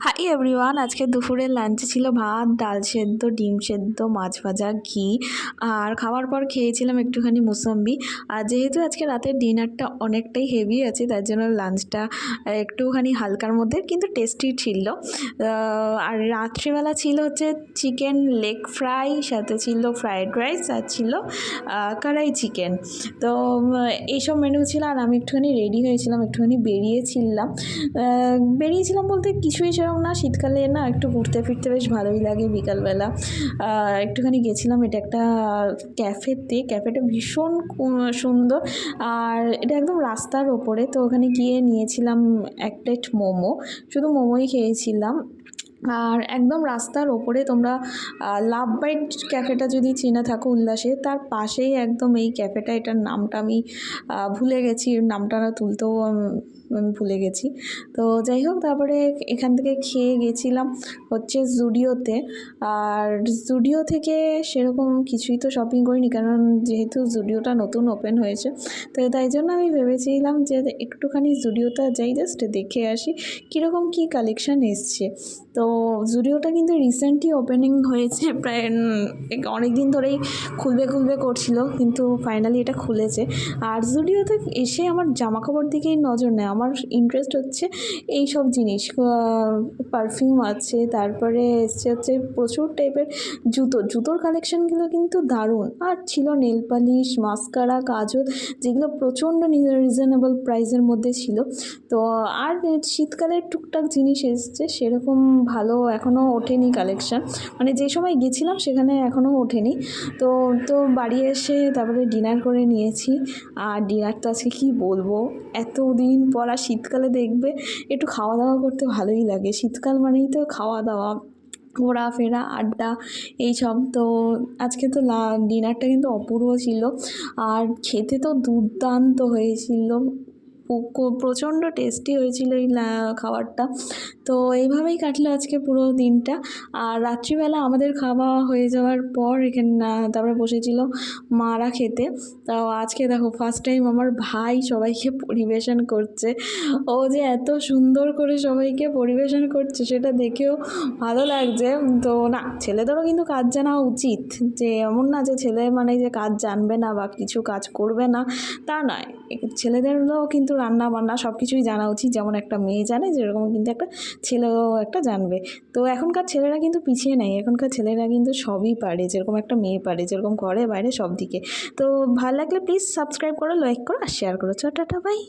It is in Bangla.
হাই এভরিওয়ান, আজকে দুপুরের লাঞ্চে ছিল ভাত, ডাল সেদ্ধ, ডিম সেদ্ধ, মাছ ভাজা, ঘি। আর খাওয়ার পর খেয়েছিলাম একটুখানি মুসম্বি। আর যেহেতু আজকে রাতের ডিনারটা অনেকটাই হেভি আছে, তার জন্য লাঞ্চটা একটুখানি হালকার মধ্যে কিন্তু টেস্টি ছিল। আর রাত্রিবেলা ছিল হচ্ছে চিকেন লেগ ফ্রাই, সাথে ছিল ফ্রায়েড রাইস, আর ছিল কড়াই চিকেন। তো এইসব মেনু ছিল। আর আমি একটুখানি রেডি হয়েছিলাম, একটুখানি বেরিয়েছিলাম বলতে কিছুই সেরকম না। শীতকালে না একটু ঘুরতে ফিরতে বেশ ভালোই লাগে। বিকালবেলা একটুখানি গেছিলাম, এটা একটা ক্যাফেতে। ক্যাফেটা ভীষণ সুন্দর, আর এটা একদম রাস্তার ওপরে। তো ওখানে গিয়ে নিয়েছিলাম এক প্লেট মোমো, শুধু মোমোই খেয়েছিলাম। আর একদম রাস্তার ওপরে তোমরা লাভ বাইট ক্যাফেটা যদি চিনে থাকো উল্লাসে, তার পাশেই একদম এই ক্যাফেটা। এটার নামটা আমি ভুলে গেছি, নামটা তুলতেও আমি ভুলে গেছি। তো যাই হোক, তারপরে এখান থেকে খেয়ে গেছিলাম হচ্ছে জুডিওতে। আর জুডিও থেকে সেরকম কিছুই তো শপিং করিনি, কারণ যেহেতু জুডিওটা নতুন ওপেন হয়েছে। তো তাই জন্য আমি ভেবেছিলাম যে একটুখানি জুডিওটা যাই, জাস্ট দেখে আসি কীরকম কী কালেকশান এসছে। তো জুডিওটা কিন্তু রিসেন্টলি ওপেনিং হয়েছে, প্রায় অনেক দিন ধরেই খুলবে করছিল, কিন্তু ফাইনালি এটা খুলেছে। আর জুডিওতে এসে আমার জামাকাপড় দিকেই নজর নেয়। আমার ইন্টারেস্ট হচ্ছে এই সব জিনিস। পারফিউম আছে, তারপরে এসছে হচ্ছে প্রচুর টাইপের জুতোর কালেকশানগুলো কিন্তু দারুণ। আর ছিল নেল পালিশ, মাস্কারা, কাজল, যেগুলো প্রচণ্ড রিজনেবল প্রাইসের মধ্যে ছিল। তো আর শীতকালের টুকটাক জিনিস এসছে, সেরকম ভালো এখনও ওঠেনি কালেকশান। মানে যে সময় গেছিলাম সেখানে এখনও ওঠেনি। তো বাড়ি এসে তারপরে ডিনার করে নিয়েছি। আর ডিনার তো আজকে কী বলবো, এতদিন পর। আর শীতকালে দেখবে একটু খাওয়া দাওয়া করতে ভালোই লাগে। শীতকাল মানেই তো খাওয়া দাওয়া, ঘোরাফেরা, আড্ডা, এইসব। তো আজকে তো ডিনারটা কিন্তু অপূর্ব ছিল, আর খেতে তো দুর্দান্ত হয়েছিল। প্রচণ্ড টেস্টি হয়েছিল এই খাবারটা। তো এইভাবেই কাটলো আজকে পুরো দিনটা। আর রাত্রিবেলা আমাদের খাওয়া হয়ে যাওয়ার পর এখানে তারপরে বসেছিল মারা খেতে। তো আজকে দেখো ফার্স্ট টাইম আমার ভাই সবাইকে পরিবেশন করছে। ও যে এত সুন্দর করে সবাইকে পরিবেশন করছে সেটা দেখেও ভালো লাগছে। তো না, ছেলেদেরও কিন্তু কাজ জানা উচিত, যে এমন না যে ছেলে মানে যে কাজ জানবে না বা কিছু কাজ করবে না, তা নয়। ছেলেদেরও কিন্তু রান্না বান্না সব কিছুই জানা উচিত, যেমন একটা মেয়ে জানে যেরকম কিন্তু একটা ছেলেও একটা জানবে। তো এখনকার ছেলেরা কিন্তু পিছিয়ে নেই, এখনকার ছেলেরা কিন্তু সবই পারে, যেরকম একটা মেয়ে পারে, যেরকম ঘরে বাইরে সব দিকে। তো ভালো লাগলে প্লিজ সাবস্ক্রাইব করো, লাইক করো আর শেয়ার করো। Tata, by.